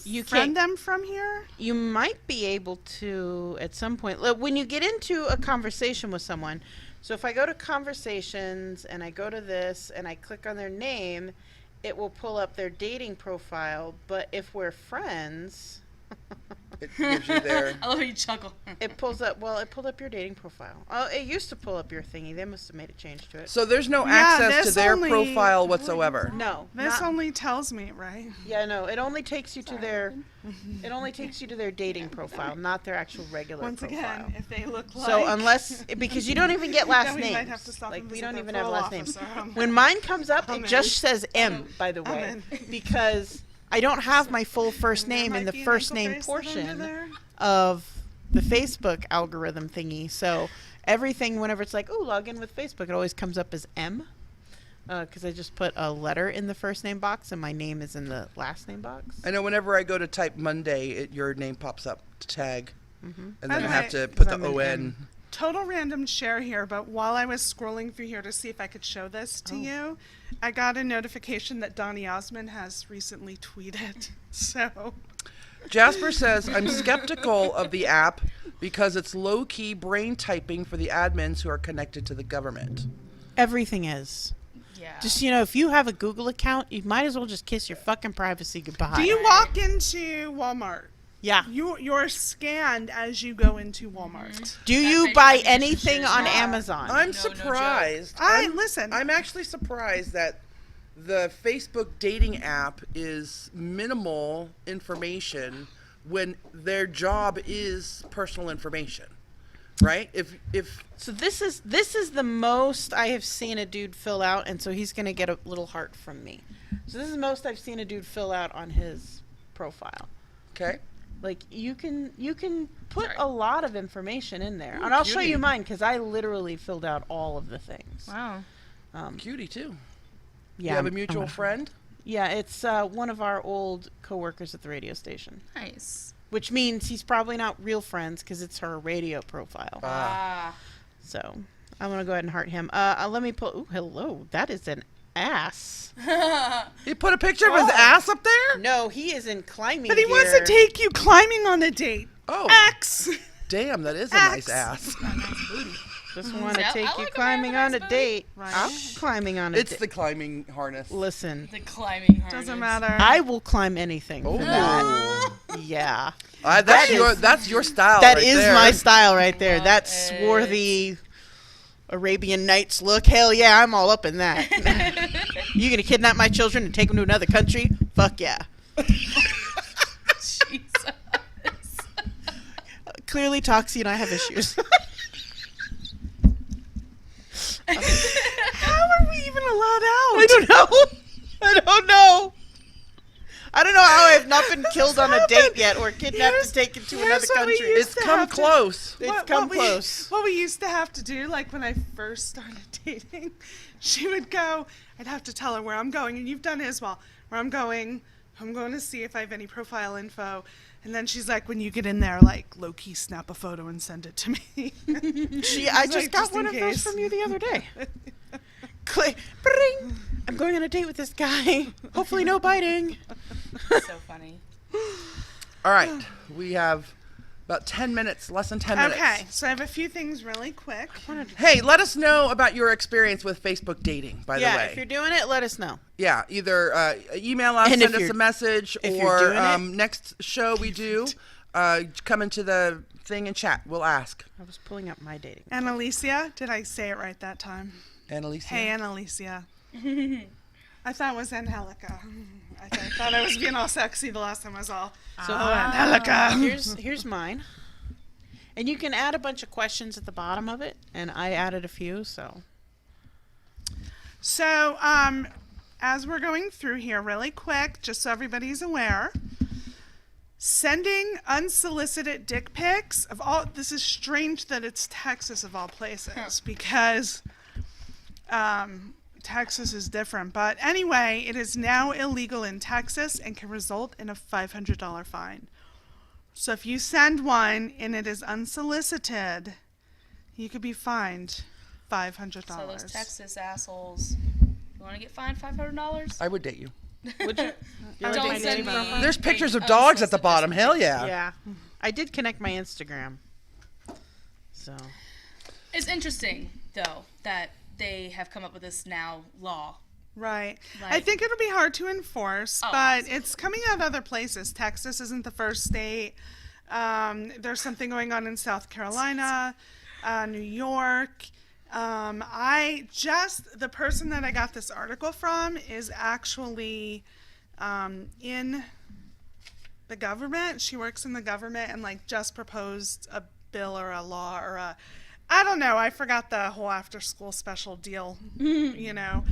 You friend can't- them from here? You might be able to at some point. Look, when you get into a conversation with someone, so if I go to conversations and I go to this and I click on their name, it will pull up their dating profile. But if we're friends, It gives you their. I love how you chuckle. it pulls up. Well, it pulled up your dating profile. Oh, it used to pull up your thingy. They must have made a change to it. So there's no Yeah, access to this their only- profile whatsoever. No. This not- only tells me, right? Yeah, no. It only takes you to their. It only takes you to their dating profile, not their actual regular Once profile. again, if they look like. So unless because you don't even get last Then we names, might have to stop like and we visit don't their even have parole last names. officer. When mine comes up, I'm it just in. says M. By the way, in. because I don't have my full first There name might in the be an first ankle name bracelet under portion there. of the Facebook algorithm thingy. So everything, whenever it's like, oh, log in with Facebook, it always comes up as M. Because I just put a letter in the first name box and my name is in the last name box. I know whenever I go to type Monday, your name pops up to tag. Mm-hmm. And then I Okay. have to 'Cause put the I'm an ON. M. Total random share here, but while I was scrolling through here to see if I could show this to you, I got a notification that Donny Osmond has recently tweeted. So, Jasper says, I'm skeptical of the app because it's low-key brain typing for the admins who are connected to the government. Everything is. Yeah. Just, if you have a Google account, you might as well just kiss your fucking privacy goodbye. do you walk into Walmart? Yeah. You're scanned as you go into Walmart. Do you I buy think you should anything share on that. Amazon? I'm No joke. surprised. Listen. I'm actually surprised that the Facebook dating app is minimal information when their job is personal information. Right? If So this is the most I have seen a dude fill out, and so he's gonna get a little heart from me. So this is the most I've seen a dude fill out on his profile. okay. Like you can put Sorry. a lot of information in there, Ooh, and I'll show cutie. you mine because I literally filled out all of the things. Wow. Cutie too. Yeah, You have a I'm mutual gonna- friend? Yeah, it's one of our old coworkers at the radio station, Nice. which means he's probably not real friends because it's her radio profile. Ah. So I'm gonna go ahead and heart him. Let me pull. Ooh, hello. That is an ass. He put a picture of his ass up there? No, he is in climbing But he wants to gear. take you climbing on a date. Oh, X. damn, that is a nice Axe. ass. Just want to Yeah, I take you like a climbing man on with a a nice date. Right. I'm climbing on a It's date. the climbing harness. Listen, The climbing harness. Doesn't matter. I will climb anything. for that. Oh, Yeah, that's your style. that right is there. my style right there. Love That it. swarthy Arabian Nights look. Hell yeah, I'm all up in that. You gonna kidnap my children and take them to another country? Fuck yeah. Jesus. Clearly, Toxie and I have issues. allowed out? I don't know. I don't know how I have not been killed on a date yet or kidnapped and taken to another what we country. used It's to come have to- close. It's come close. What we used to have to do, like when I first started dating, she would go, I'd have to tell her where I'm going, and you've done it as well, where I'm going to see if I have any profile info. And then she's like, when you get in there, like, low-key snap a photo and send it to me. I just like, got just in one of those case. from you the other day. Click, bring. I'm going on a date with this guy. Hopefully no biting. So funny. All right. We have about 10 minutes, less than 10 minutes. Okay, so I have a few things really quick. Hey, let us know about your experience with Facebook dating, by the Yeah, way. if you're doing it, let us know. Yeah, either email us, And if send us you're- a message, if you're or doing it- next show we do, come into the thing and chat. We'll ask. I was pulling up my dating. Annalicia, did I say it right that time? Annalise? Hey, Annalicia. I thought it was Angelica. I thought I was being all sexy the last time I was all, So Angelica. here's mine. And you can add a bunch of questions at the bottom of it, and I added a few, so. So, as we're going through here really quick, just so everybody's aware, sending unsolicited dick pics of all, this is strange that it's Texas of all places, because Texas is different. But anyway, it is now illegal in Texas and can result in a $500 fine. So if you send one and it is unsolicited, you could be fined $500. So those Texas assholes, you want to get fined $500? I would date you. Would you? I would Don't date send you. me. There's pictures of dogs at the unsolicited bottom. Hell yeah. Yeah. I did connect my Instagram. So. It's interesting, though, that they have come up with this now law. Right. I Like- think it'll be hard to enforce, Oh, but absolutely. it's coming out other places. Texas isn't the first state. There's something going on in South Carolina, New York. The person that I got this article from is actually in the government. She works in the government and like just proposed a bill or a law or a, I don't know. I forgot the whole after school special deal, you know.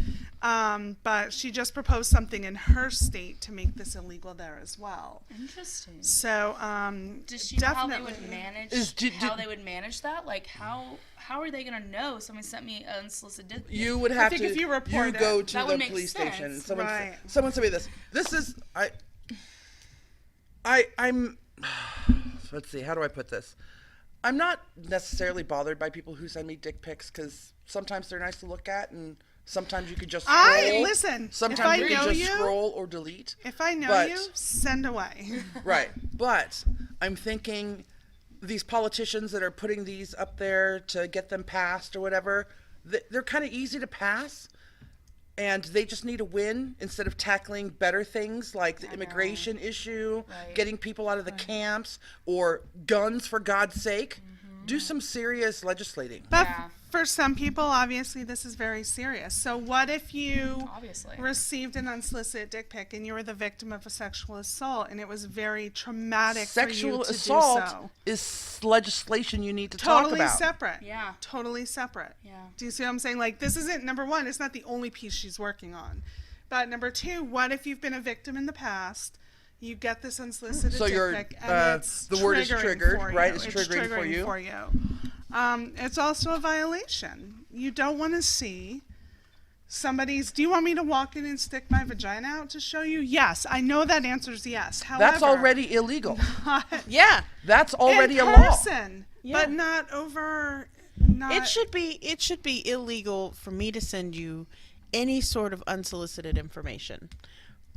But she just proposed something in her state to make this illegal there as well. Interesting. So, Does she know how they definitely. would manage Is- they would manage that? Like how are they gonna know someone sent me unsolicited dick pic? You would have think to. if you report it, go to that the would make police sense. station. Right. Someone sent me this. This is I'm. Let's see. How do I put this? I'm not necessarily bothered by people who send me dick pics because sometimes they're nice to look at and sometimes you could just scroll. Listen, Sometimes if I you know can just you, scroll or delete. if I know But- you, send away. Right. But I'm thinking these politicians that are putting these up there to get them passed or whatever, they're kind of easy to pass. And they just need a win instead of tackling better things like the immigration issue, Right. getting people out of the camps, or guns, for God's sake. Do some serious legislating. But Yeah. for some people, obviously, this is very serious. So what if you Obviously. received an unsolicited dick pic and you were the victim of a sexual assault and it was very traumatic Sexual for you to assault do so? is legislation you need to talk Totally about. separate. Yeah. Totally separate. Yeah. Do you see what I'm saying? Like, this isn't, number one, it's not the only piece she's working on. But number two, what if you've been a victim in the past? You get this unsolicited So dick you're, pic, and it's the word is triggering triggered, for right? you. It's triggering for you. It's also a violation. You don't want to see somebody's. Do you want me to walk in and stick my vagina out to show you? Yes, I know that answer's yes. However, That's already illegal. Yeah. That's already in a law. person, but not over. Not, It should be illegal for me to send you any sort of unsolicited information.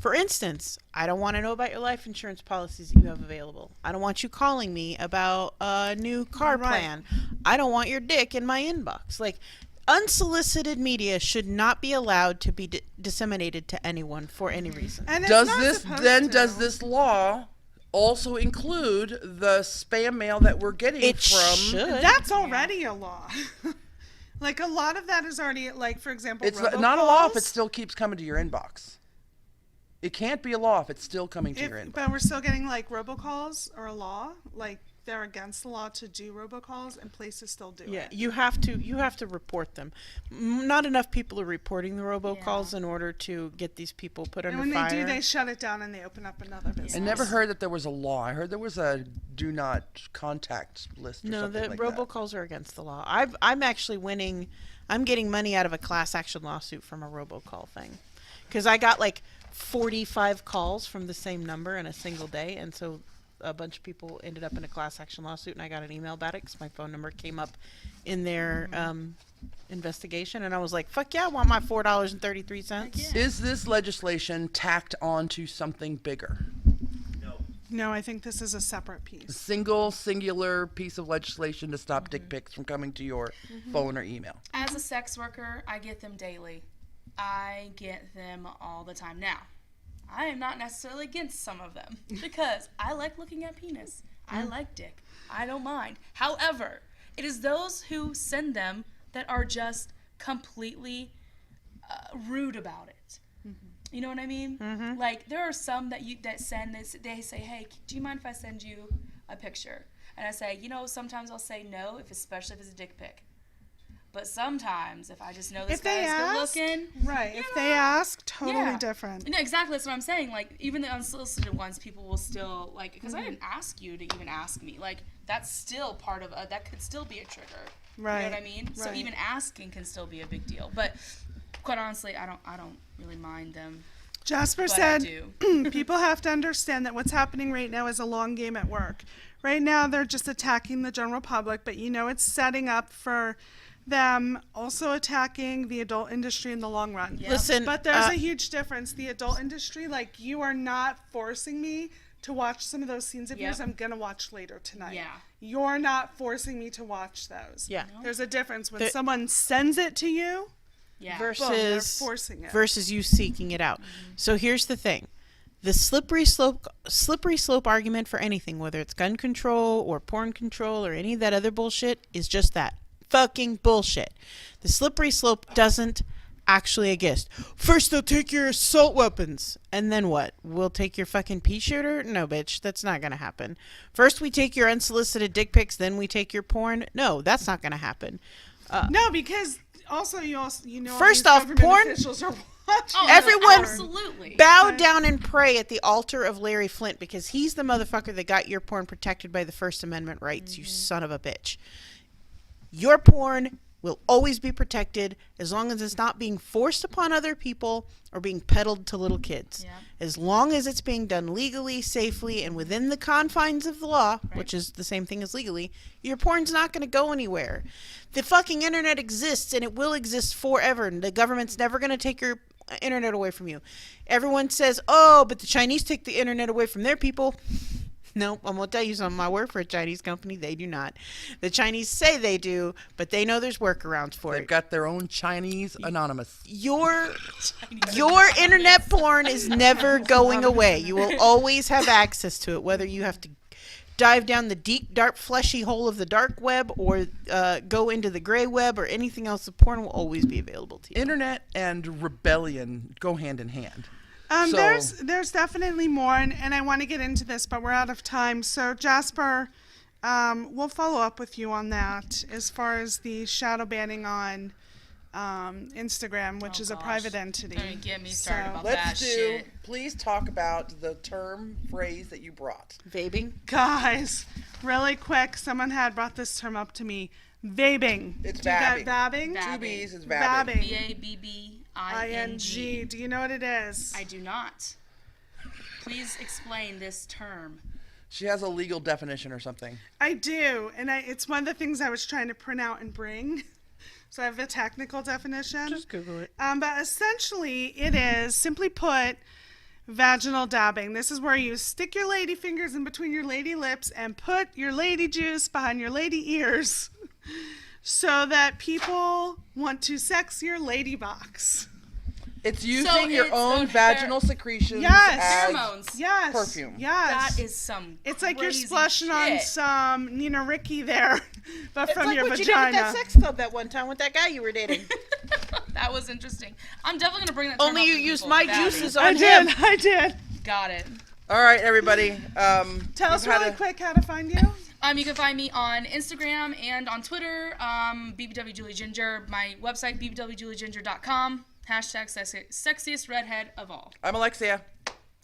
For instance, I don't want to know about your life insurance policies that you have available. I don't want you calling me about a new car Right. plan. I don't want your dick in my inbox. Like, unsolicited media should not be allowed to be disseminated to anyone for any reason. And it's Does not this supposed then to. does this law also include the spam mail that we're getting It from should. That's already a law. Like, a lot of that is already, like, for example, It's not a law if it robocalls. still keeps coming to your inbox. It can't be a law if it's still coming to your inbox. But we're still getting like robocalls or a law, like they're against the law to do robocalls, and places still do Yeah, it. you have to report them. Not enough people are reporting the robocalls in order to get these people put And under when fire. they do, they shut it down and they open up another business. I never heard that there was a law. I heard there was a do not contact list or No, something the like robocalls are against the law. I'm actually winning. I'm getting money out of a class action lawsuit from a robocall thing, because I got like 45 calls from the same number in a single day, and so a bunch of people ended up in a class action lawsuit, and I got an email about it because my phone number came up in their investigation, and I was like, "Fuck yeah, I want my $4.33." that. Is this legislation tacked on to something bigger? No, I think this is a separate piece. Singular piece of legislation to stop dick pics from coming to your phone or email. As a sex worker, I get them daily. I get them all the time. Now, I am not necessarily against some of them because I like looking at penis. I like dick. I don't mind. However, it is those who send them that are just completely rude about it. You know what I mean? Like, there are some that send this. They say, "Hey, do you mind if I send you a picture?" And I say, sometimes I'll say no, especially if it's a dick pic. But sometimes, if I just know this If they guy's ask, good looking, right? If they ask, totally different. No, exactly. That's what I'm saying. Like, even the unsolicited ones, people will still like, because I didn't ask you to even ask me. Like, that's still part of that could still be a trigger. Right. You know what I mean? So Right. even asking can still be a big deal. But quite honestly, I don't really mind them. Jasper But said, I do. people have to understand that what's happening right now is a long game at work. Right now, they're just attacking the general public, but it's setting up for them also attacking the adult industry in the long run. Yeah. Listen, But there's a huge difference. The adult industry, like, you are not forcing me to watch some of those scenes of yours Yep. I'm going to watch later tonight. Yeah. You're not forcing me to watch those. Yeah. There's a difference when The- someone sends it to you. Yeah. Boom, they're versus forcing it. versus you seeking it out. So here's the thing. The slippery slope argument for anything, whether it's gun control or porn control or any of that other bullshit, is just that. Fucking bullshit. The slippery slope doesn't actually exist. First they'll take your assault weapons, and then what? We'll take your fucking pea shooter? No, bitch, that's not gonna happen. First we take your unsolicited dick pics, then we take your porn? No, that's not gonna happen. No, because also First all off, these government porn- officials are watching. Oh, Everyone- absolutely. Bow down and pray at the altar of Larry Flint, because he's the motherfucker that got your porn protected by the First Amendment rights, you son of a bitch. Your porn will always be protected as long as it's not being forced upon other people or being peddled to little kids. Yeah. As long as it's being done legally, safely, and within the confines of the law, Right. which is the same thing as legally, your porn's not going to go anywhere. The fucking internet exists, and it will exist forever, and the government's never going to take your internet away from you. Everyone says, "Oh, but the Chinese take the internet away from their people." Nope, I'm going to tell you something. I work for a Chinese company. They do not. The Chinese say they do, but they know there's workarounds for They've it. got their own Chinese Anonymous. Your internet porn is never going away. You will always have access to it, whether you have to dive down the deep, dark, fleshy hole of the dark web or go into the gray web or anything else. The porn will always be available to you. Internet and rebellion go hand in hand. So- There's definitely more, and I want to get into this, but we're out of time. So Jasper, we'll follow up with you on that as far as the shadow banning on Instagram, which Oh, is a gosh. private entity. Don't get me started So- about Let's that do. shit. Please talk about the phrase that you brought. Vaping? Guys, really quick, someone had brought this term up to me. Vaping. It's Do you got vabbing. vabbing? Two Vabbing. B's is vabbing. Vabbing. VABBING. ING. Do you know what it is? I do not. Please explain this term. She has a legal definition or something. I do, and it's one of the things I was trying to print out and bring. So I have the technical definition. Just Google it. But essentially, it is, simply put, vaginal dabbing. This is where you stick your lady fingers in between your lady lips and put your lady juice behind your lady ears so that people want to sex your lady box. It's using your it's own a vaginal secretions Yes. as Pheromones. Yes. perfume. Yes. That is some. It's like you're crazy splashing on shit. some Nina Ricci there, but It's from like your what you did with vagina. that sex club that one time with that guy you were dating. That was interesting. I'm definitely gonna bring that. term Only up you to used people. my Vabbing. juices I on him. did. Got it. All right, everybody. Tell us we've had really a- quick how to find you. You can find me on Instagram and on Twitter, BBW Julie Ginger. My website, bbwjulieginger.com. Hashtag sexiest redhead of all. I'm Alexia.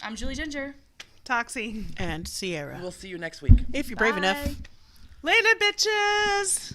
I'm Julie Ginger. Toxie. And Sierra. We'll see you next week. If you're brave enough. Later, bitches.